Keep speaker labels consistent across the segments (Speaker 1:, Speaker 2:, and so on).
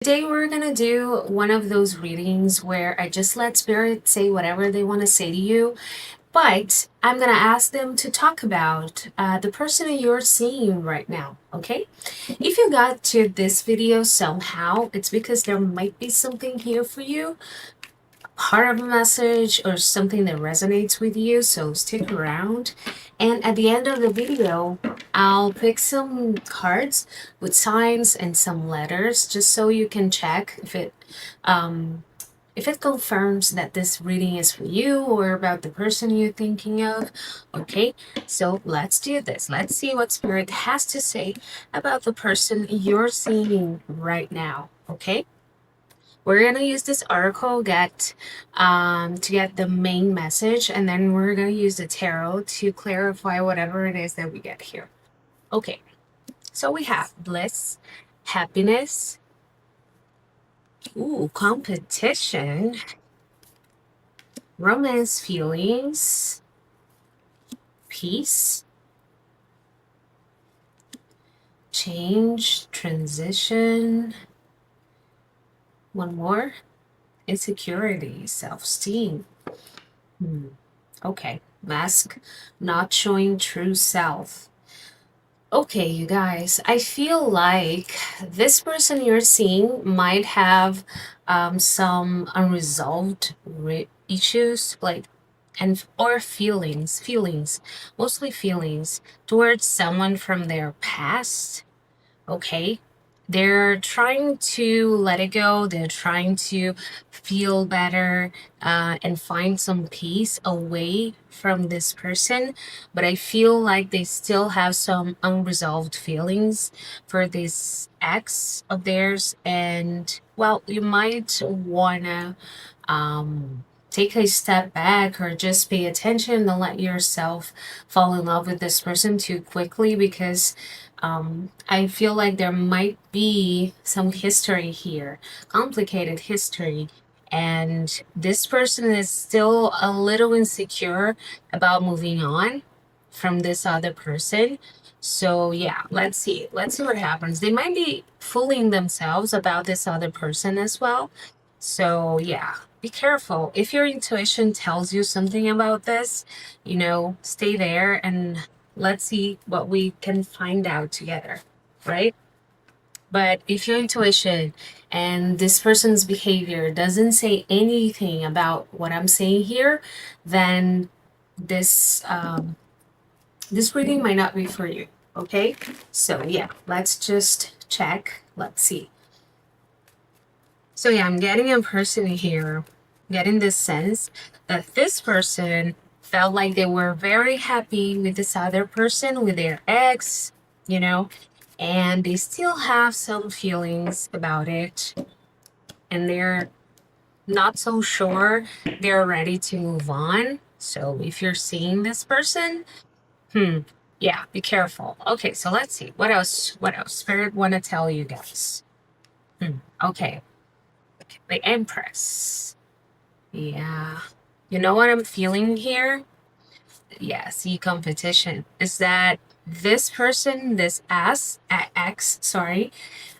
Speaker 1: Today we're gonna do one of those readings where I just let spirit say whatever they want to say to you, but I'm gonna ask them to talk about the person you're seeing right now, okay? If you got to this video somehow, it's because there might be something here for you, part of a message or something that resonates with you, so stick around. And at the end of the video, I'll pick some cards with signs and some letters just so you can check um if it confirms that this reading is for you or about the person you're thinking of. Okay, so let's do this. Let's see what spirit has to say about the person you're seeing right now. Okay, we're gonna use this oracle to get the main message, and then we're gonna use the tarot to clarify whatever it is that we get here. Okay, so we have bliss, happiness, competition, romance feelings, peace, change, transition, one more, insecurity, self-esteem. Okay, mask, not showing true self. Okay, you guys, I feel like this person you're seeing might have some unresolved issues, like, and or feelings, mostly feelings towards someone from their past. Okay, they're trying to let it go. They're trying to feel better and find some peace away from this person. But I feel like they still have some unresolved feelings for this ex of theirs. And well, you might wanna take a step back or just pay attention. Don't let yourself fall in love with this person too quickly, because I feel like there might be some history here, complicated history, and this person is still a little insecure about moving on from this other person. So yeah, let's see. Let's see what happens. They might be fooling themselves about this other person as well. So yeah, be careful. If your intuition tells you something about this, stay there and let's see what we can find out together, right? But if your intuition and this person's behavior doesn't say anything about what I'm saying here, then this reading might not be for you. Okay, so yeah, let's just check. Let's see. So yeah, I'm getting a person here, getting this sense that this person felt like they were very happy with this other person, with their ex, you know, and they still have some feelings about it, and they're not so sure they're ready to move on. So if you're seeing this person, yeah, be careful. Okay, so let's see. What else? What else? Spirit want to tell you guys. Okay, the Empress. Yeah. You know what I'm feeling here? Yeah, see, competition. Is that this person, ex, sorry,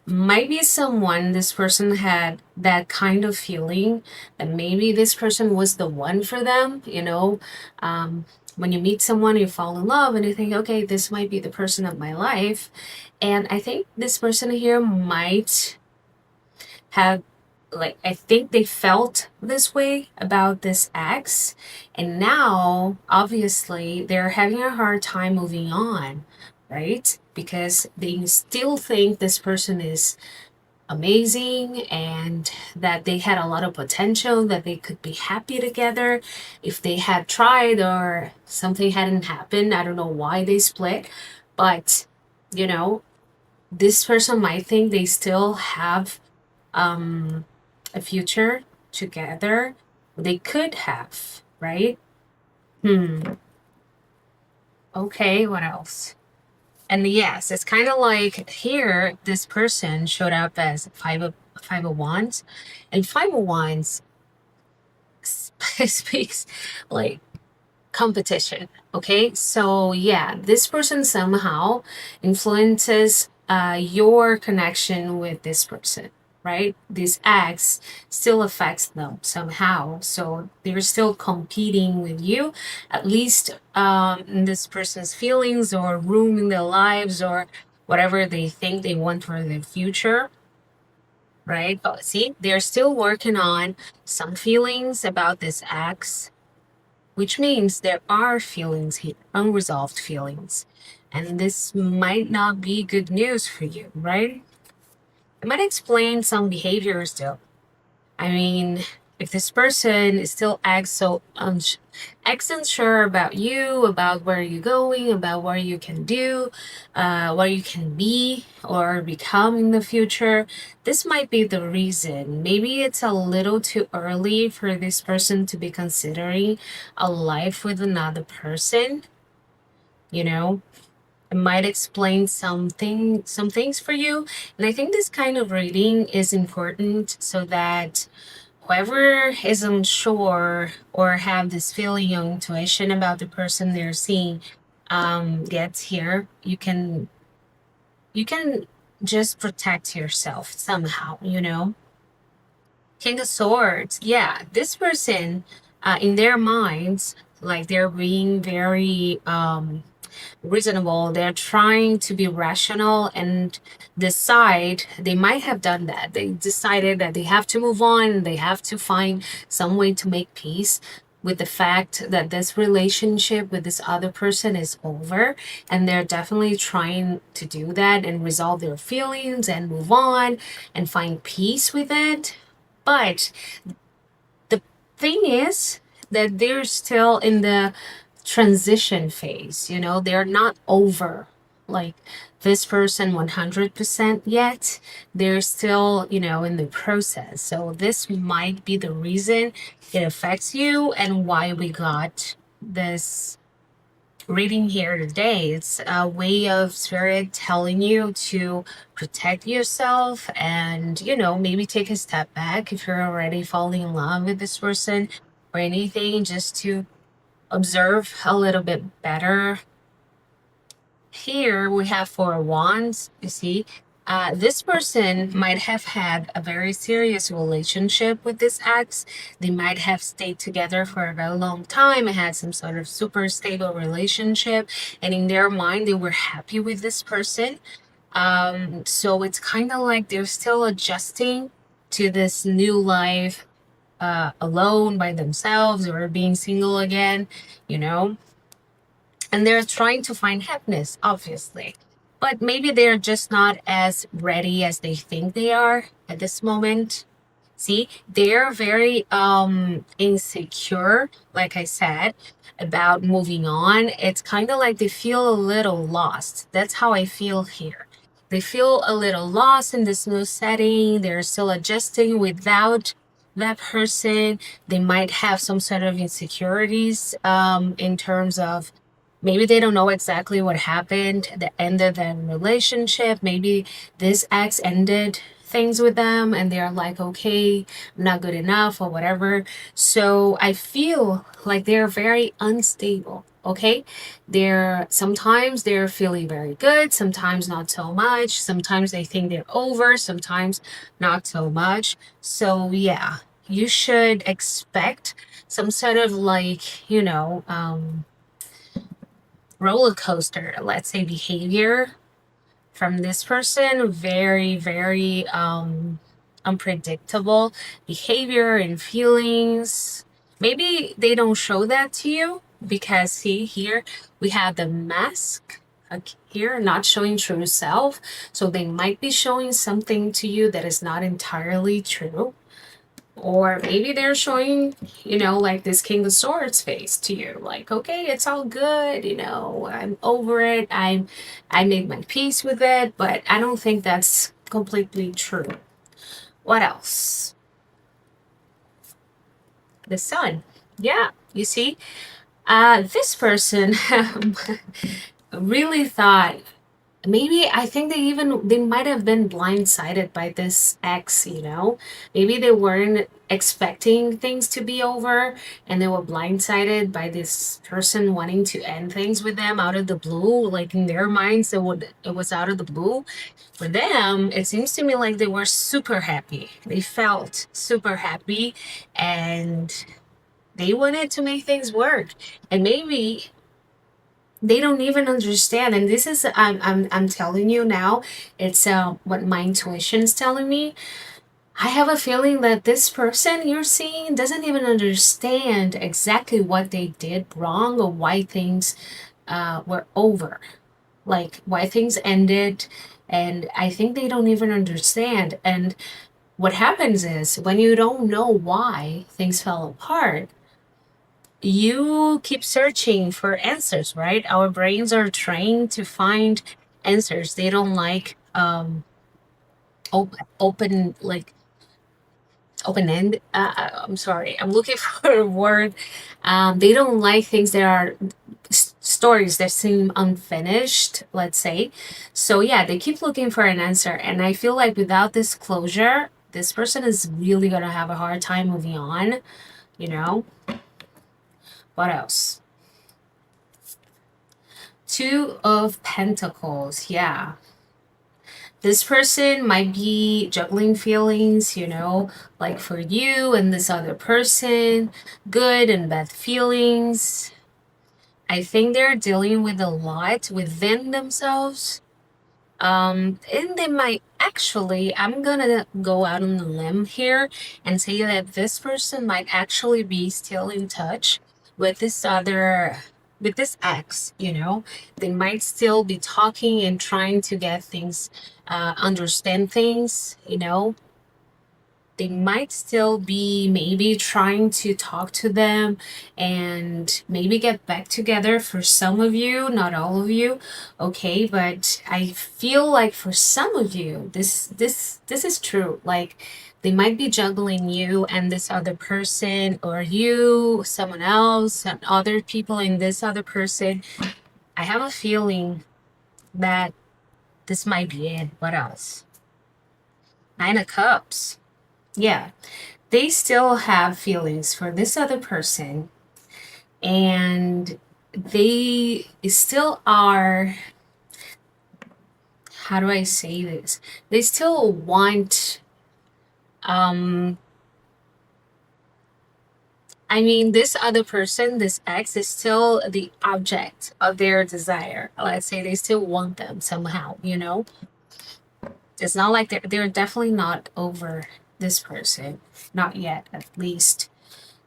Speaker 1: might be someone this person had that kind of feeling that maybe this person was the one for them, when you meet someone, you fall in love and you think, okay, this might be the person of my life. And I think this person here might have, like, I think they felt this way about this ex, and now obviously they're having a hard time moving on, right? Because they still think this person is amazing and that they had a lot of potential, that they could be happy together if they had tried or something hadn't happened. I don't know why they split, but you know this person might think they still have um a future together. They could have, right? Okay, what else? And yes, it's kind of like here this person showed up as five of wands, and five of wands speaks like competition. Okay, so yeah, this person somehow influences your connection with this person. right? This ex still affects them somehow. So they're still competing with you, at least in this person's feelings or room in their lives or whatever they think they want for their future, right? But see, they're still working on some feelings about this ex, which means there are feelings here, unresolved feelings. And this might not be good news for you, right? It might explain some behaviors though. I mean, if this person still acts so acts unsure about you, about where you're going, about what you can do, what you can be or become in the future, this might be the reason. Maybe it's a little too early for this person to be considering a life with another person, you know? It might explain some things for you. And I think this kind of reading is important so that whoever is unsure or have this feeling or intuition about the person they're seeing gets here, you can just protect yourself somehow, you know. King of Swords, yeah, this person in their minds, like they're being very reasonable. They're trying to be rational and decide. They might have done that. They decided that they have to move on. They have to find some way to make peace with the fact that this relationship with this other person is over. And they're definitely trying to do that and resolve their feelings and move on and find peace with it. But the thing is that they're still in the transition phase, you know, they're not over like this person 100% yet. They're still, you know, in the process. So this might be the reason it affects you and why we got this reading here today. It's a way of spirit telling you to protect yourself and, you know, maybe take a step back if you're already falling in love with this person or anything, just to observe a little bit better. Here we have Four of Wands, you see. This person might have had a very serious relationship with this ex. They might have stayed together for a very long time and had some sort of super stable relationship. And in their mind, they were happy with this person. So it's kind of like they're still adjusting to this new life, alone by themselves or being single again, you know. And they're trying to find happiness, obviously. But maybe they're just not as ready as they think they are at this moment. See, they're very insecure, like I said, about moving on. It's kind of like they feel a little lost. That's how I feel here. They feel a little lost in this new setting. They're still adjusting without that person. They might have some sort of insecurities in terms of maybe they don't know exactly what happened, the end of the relationship. Maybe this ex ended things with them and they're like, okay, I'm not good enough or whatever. So I feel like they're very unstable. Okay, they're sometimes they're feeling very good, sometimes not so much, sometimes they think they're over, sometimes not so much. So yeah, you should expect some sort of like, you know, roller coaster, let's say, behavior from this person. Very, very unpredictable behavior and feelings. Maybe they don't show that to you because see here we have the mask here, not showing true self. So they might be showing something to you that is not entirely true. Or maybe they're showing, you know, like this King of Swords face to you. Like, okay, it's all good, you know, I'm over it. I made my peace with it, but I don't think that's completely true. What else? The Sun. Yeah, you see? This person really thought maybe I think they might have been blindsided by this ex, you know? Maybe they weren't expecting things to be over and they were blindsided by this person wanting to end things with them out of the blue. Like in their minds, it was out of the blue. For them, it seems to me like they were super happy. They felt super happy and they wanted to make things work. And maybe they don't even understand, and this is I'm telling you now, it's what my intuition is telling me. I have a feeling that this person you're seeing doesn't even understand exactly what they did wrong or why things were over, like why things ended. And I think they don't even understand. And what happens is when you don't know why things fell apart, you keep searching for answers, right? Our brains are trained to find answers. They don't like open like open end. I'm sorry, I'm looking for a word. They don't like things that are stories that seem unfinished, let's say. So yeah, they keep looking for an answer, and I feel like without this closure, this person is really gonna have a hard time moving on. You know what else? Two of Pentacles, yeah. This person might be juggling feelings, you know, like for you and this other person, good and bad feelings. I think they're dealing with a lot within themselves. And they might actually, I'm gonna go out on a limb here and say that this person might actually be still in touch with this other, with this ex, you know. They might still be talking and trying to get things, understand things, you know. They might still be maybe trying to talk to them and maybe get back together for some of you, not all of you. Okay, but I feel like for some of you, this is true. Like they might be juggling you and this other person, or you, someone else, and other people in this other person. I have a feeling that this might be it. What else? Nine of Cups. Yeah, they still have feelings for this other person, and they still are, how do I say this, they still want, um I mean, this other person, this ex, is still the object of their desire. Let's say they still want them somehow, you know. It's not like they're definitely not over this person, not yet, at least.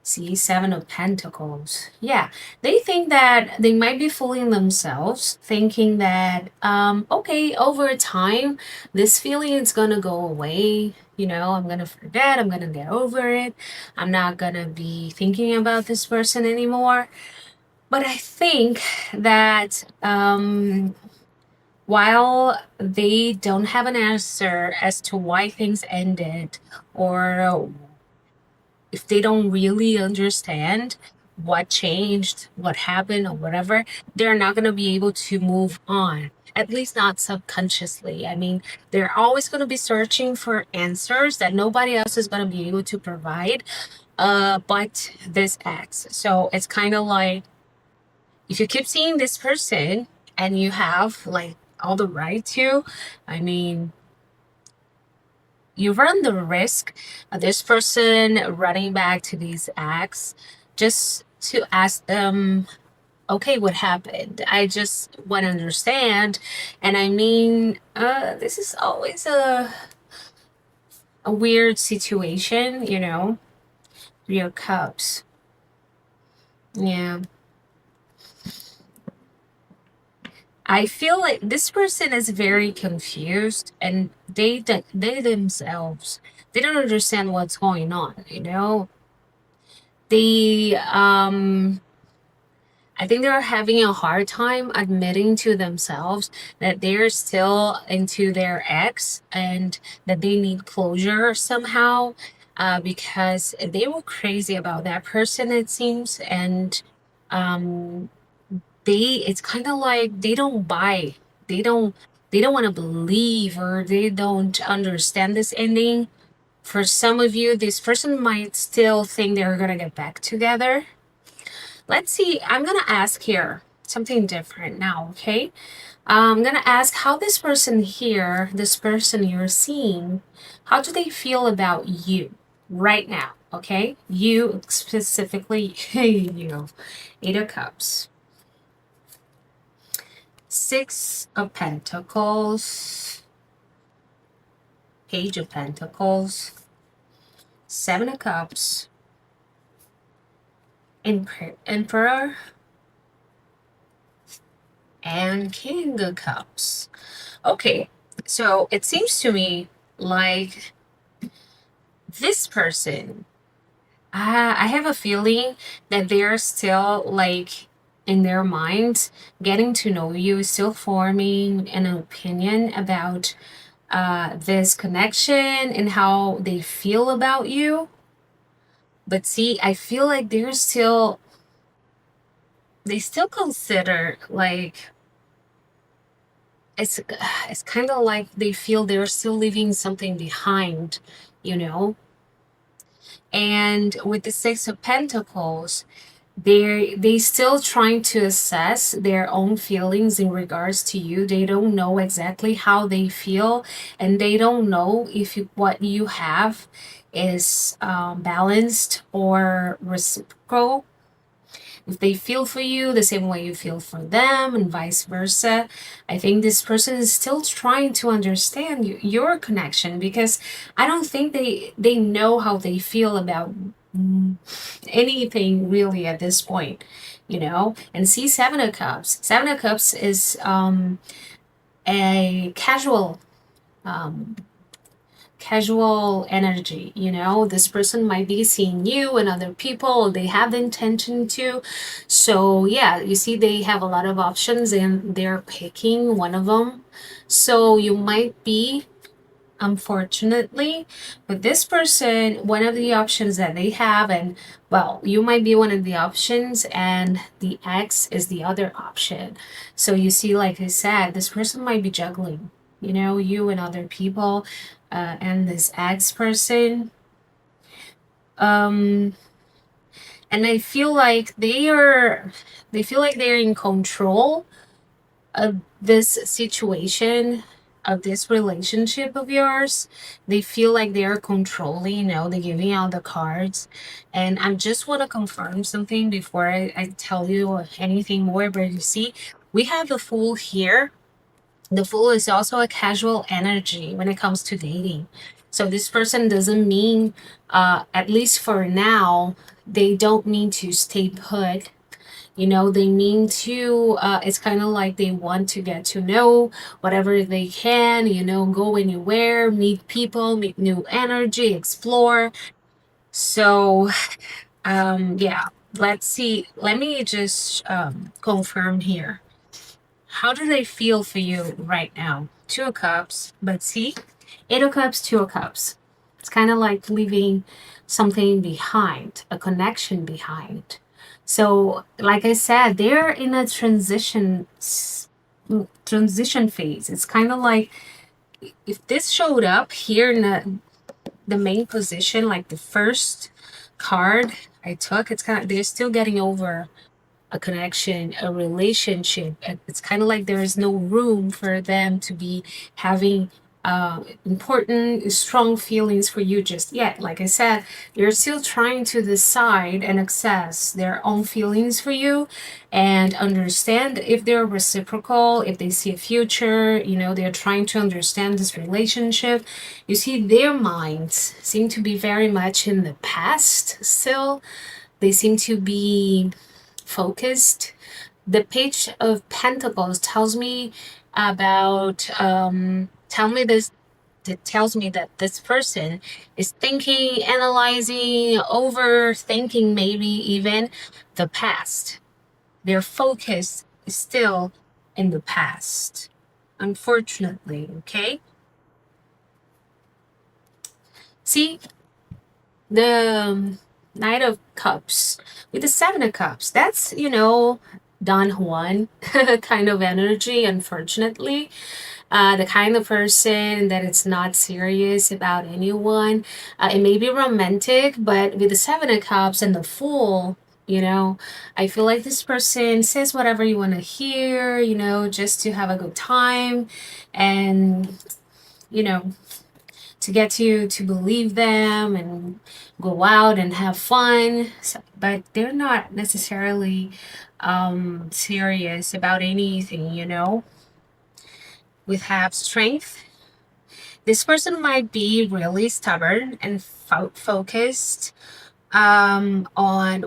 Speaker 1: See, Seven of Pentacles. Yeah, they think that they might be fooling themselves, thinking that, okay, over time, this feeling is gonna go away. You know, I'm gonna forget, I'm gonna get over it. I'm not gonna be thinking about this person anymore. But I think that, while they don't have an answer as to why things ended, or if they don't really understand what changed, what happened, or whatever, they're not going to be able to move on. At least not subconsciously. I mean, they're always going to be searching for answers that nobody else is going to be able to provide, but this ex. So it's kind of like if you keep seeing this person and you have like all the right to, I mean, you run the risk of this person running back to these acts just to ask them, okay, what happened? I just want to understand. And I mean, this is always a weird situation, you know. Three of Cups. Yeah. I feel like this person is very confused, and they themselves, they don't understand what's going on, you know. They I think they're having a hard time admitting to themselves that they're still into their ex and that they need closure somehow, because they were crazy about that person, it seems. And um, it's kind of like they don't buy. They don't. they don't want to believe, or they don't understand this ending. For some of you, this person might still think they're gonna get back together. Let's see, I'm gonna ask here something different now, okay? I'm gonna ask how this person here, this person you're seeing, how do they feel about you right now, okay? You specifically, you. Eight of Cups. Six of Pentacles. Page of Pentacles. Seven of Cups. Emperor. And King of Cups. Okay, so it seems to me like this person, I have a feeling that they're still like in their minds getting to know you, still forming an opinion about this connection and how they feel about you. But see, I feel like they still consider like it's kind of like they feel they're still leaving something behind, you know. And with the Six of Pentacles, they still trying to assess their own feelings in regards to you. They don't know exactly how they feel, and they don't know if what you have is balanced or reciprocal, if they feel for you the same way you feel for them, and vice versa. I think this person is still trying to understand your connection, because I don't think they know how they feel about anything really at this point, you know. And see, Seven of Cups. Seven of Cups is a casual energy, you know. This person might be seeing you and other people, they have the intention to. So yeah, you see, they have a lot of options and they're picking one of them. So you might be, unfortunately, with this person, one of the options that they have, and well, you might be one of the options and the ex is the other option. So you see, like I said, this person might be juggling, you know, you and other people, and this ex person. And I feel like they feel like they're in control of this situation, of this relationship of yours. They feel like they're controlling, you know, they're giving out the cards. And I just want to confirm something before I tell you anything more. But you see, we have the Fool here. The Fool is also a casual energy when it comes to dating. So this person doesn't mean, at least for now, they don't mean to stay put. You know, they mean to, it's kind of like they want to get to know whatever they can, you know, go anywhere, meet people, meet new energy, explore. So, yeah, let's see. Let me just confirm here. How do they feel for you right now? Two of Cups, but see, Eight of Cups, Two of Cups. It's kind of like leaving something behind, a connection behind. So, like I said, they're in a transition phase. It's kind of like if this showed up here in the main position, like the first card I took, it's kind of, they're still getting over a connection, a relationship. It's kind of like there is no room for them to be having important, strong feelings for you just yet. Like I said, they're still trying to decide and assess their own feelings for you and understand if they're reciprocal, if they see a future, you know, they're trying to understand this relationship. You see, their minds seem to be very much in the past still. They seem to be focused. The Page of Pentacles tells me about it tells me that this person is thinking, analyzing, overthinking, maybe even the past. Their focus is still in the past, unfortunately. Okay, see, the Knight of Cups with the Seven of Cups, that's, you know, Don Juan kind of energy, unfortunately. the kind of person that it's not serious about anyone. It may be romantic, but with the Seven of Cups and the Fool, I feel like this person says whatever you want to hear, just to have a good time and, you know, to get you to believe them and go out and have fun. So, but they're not necessarily serious about anything. We have strength. This person might be really stubborn and focused on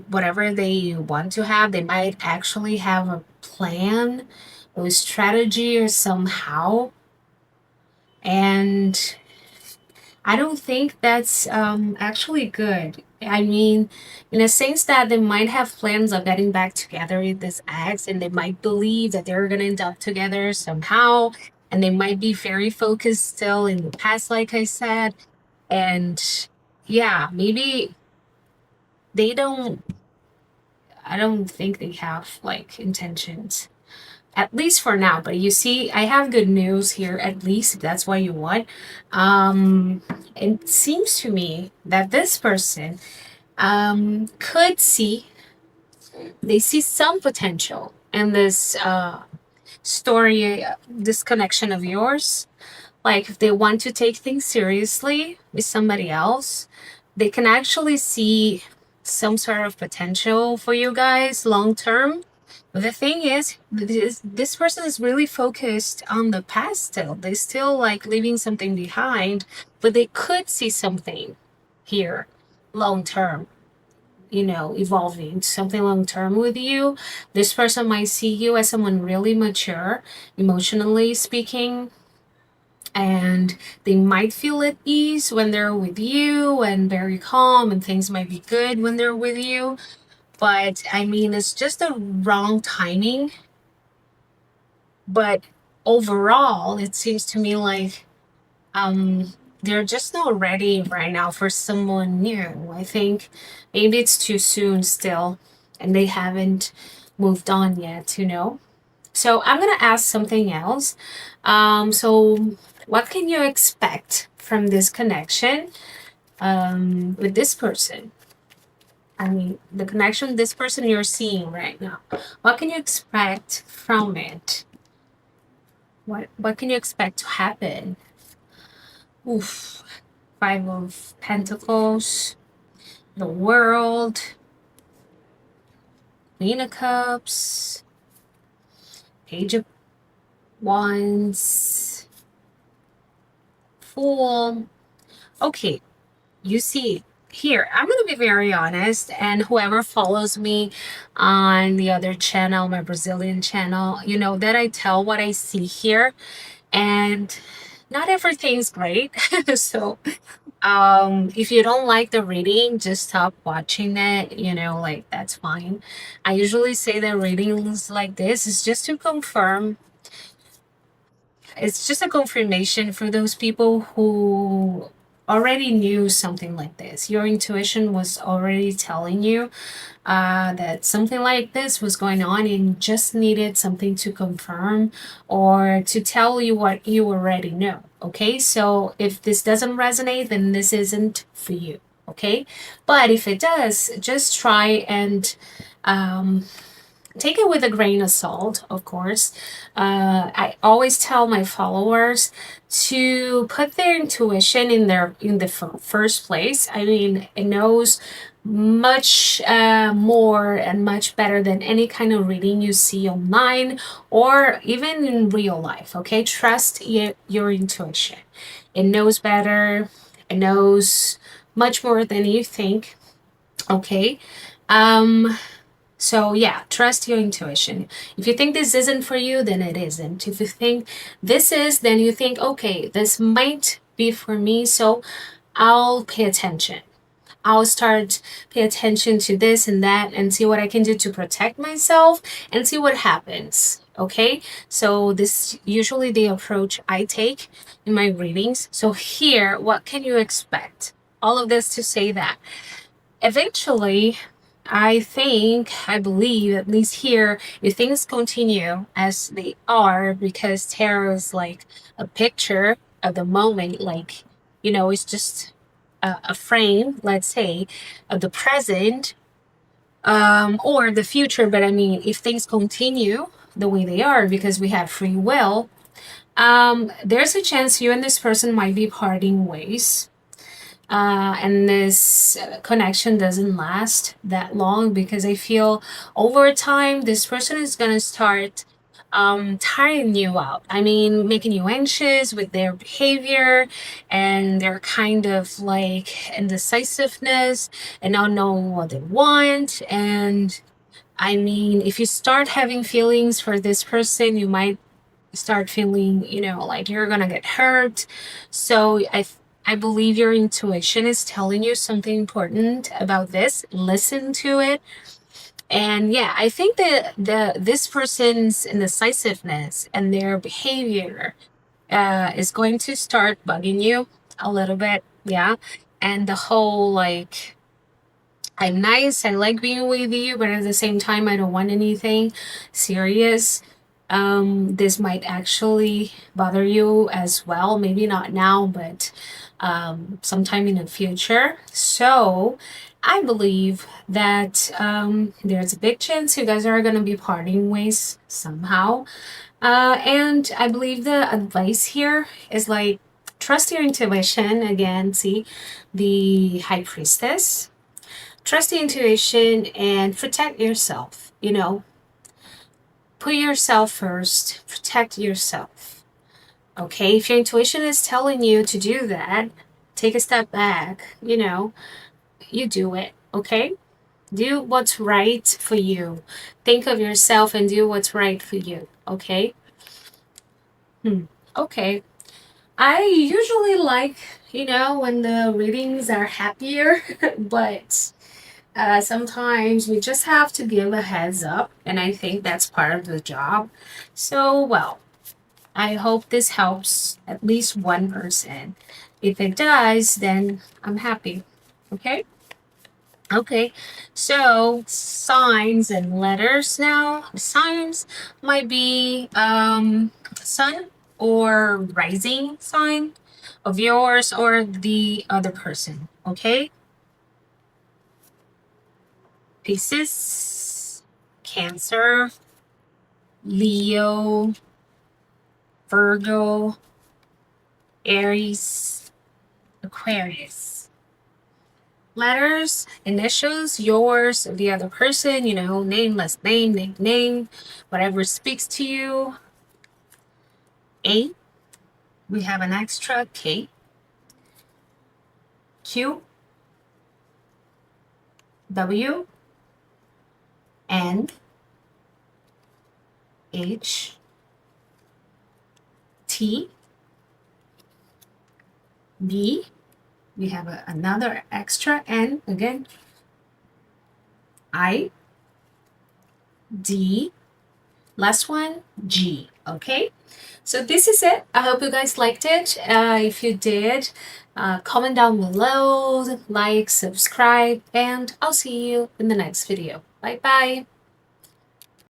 Speaker 1: whatever they want to have. They might actually have a plan or strategy or somehow. And I don't think that's actually good. I mean, in a sense that they might have plans of getting back together with this ex, and they might believe that they're going to end up together somehow. And they might be very focused still in the past, like I said. And yeah, maybe they don't, I don't think they have like intentions, at least for now. But you see, I have good news here, at least if that's what you want. um it seems to me that this person could see, they see some potential in this story, this connection of yours. Like if they want to take things seriously with somebody else, they can actually see some sort of potential for you guys long term. But the thing is, this person is really focused on the past still. They still like leaving something behind, but they could see something here long term, evolving to something long term with you. This person might see you as someone really mature, emotionally speaking, and they might feel at ease when they're with you and very calm, and things might be good when they're with you. But I mean, it's just the wrong timing. But overall, it seems to me like um they're just not ready right now for someone new. I think maybe it's too soon still, and they haven't moved on yet. So I'm gonna ask something else. So what can you expect from this connection with this person? I mean, the connection this person you're seeing right now. What can you expect from it? What can you expect to happen? Oof. Five of Pentacles, the World, Queen of Cups, Page of Wands, Fool. Okay, you see, here, I'm going to be very honest, and whoever follows me on the other channel, my Brazilian channel, you know that I tell what I see here, and not everything's great. So if you don't like the reading, just stop watching it, like that's fine. I usually say that readings like this is just to confirm, it's just a confirmation for those people who already knew something like this. Your intuition was already telling you that something like this was going on, and just needed something to confirm or to tell you what you already know. Okay, so if this doesn't resonate, then this isn't for you. Okay, but if it does, just try and take it with a grain of salt, of course. I always tell my followers to put their intuition in the first place. I mean, it knows much more and much better than any kind of reading you see online or even in real life. Okay, trust your intuition. It knows better. It knows much more than you think. Okay. So yeah, trust your intuition. If you think this isn't for you, then it isn't. If you think this is, then you think, okay, this might be for me, so I'll pay attention. I'll start pay attention to this and that and see what I can do to protect myself and see what happens. Okay? So this usually the approach I take in my readings. So here, what can you expect? All of this to say that eventually I believe, at least here, if things continue as they are, because tarot is like a picture of the moment, like, it's just a frame, let's say, of the present, or the future. But I mean, if things continue the way they are, because we have free will, there's a chance you and this person might be parting ways, and this connection doesn't last that long, because I feel over time this person is gonna start tiring you out. I mean, making you anxious with their behavior and their kind of like indecisiveness and not knowing what they want. And I mean, if you start having feelings for this person, you might start feeling, like you're gonna get hurt. So I believe your intuition is telling you something important about this. Listen to it. And yeah, I think that this person's indecisiveness and their behavior is going to start bugging you a little bit. Yeah. And the whole like, I'm nice, I like being with you, but at the same time, I don't want anything serious. This might actually bother you as well. Maybe not now, but sometime in the future. So I believe that there's a big chance you guys are going to be parting ways somehow. And I believe the advice here is like, trust your intuition. Again, see the High Priestess. Trust the intuition and protect yourself. Put yourself first, protect yourself. Okay, if your intuition is telling you to do that, take a step back, you do it. Okay, do what's right for you. Think of yourself and do what's right for you. Okay. Okay, I usually like, when the readings are happier, but sometimes we just have to give a heads up, and I think that's part of the job. So, well, I hope this helps at least one person. If it does, then I'm happy. Okay? Okay, so signs and letters now. Signs might be sun or rising sign of yours or the other person. Okay? Pisces, Cancer, Leo, Virgo, Aries, Aquarius. Letters, initials, yours, the other person, name, last name, nickname, whatever speaks to you. A, we have an extra K, Q, W, N, H, T, B, we have another extra N again, I, D, last one, G. Okay, so this is it. I hope you guys liked it. If you did, comment down below, like, subscribe, and I'll see you in the next video. Bye bye.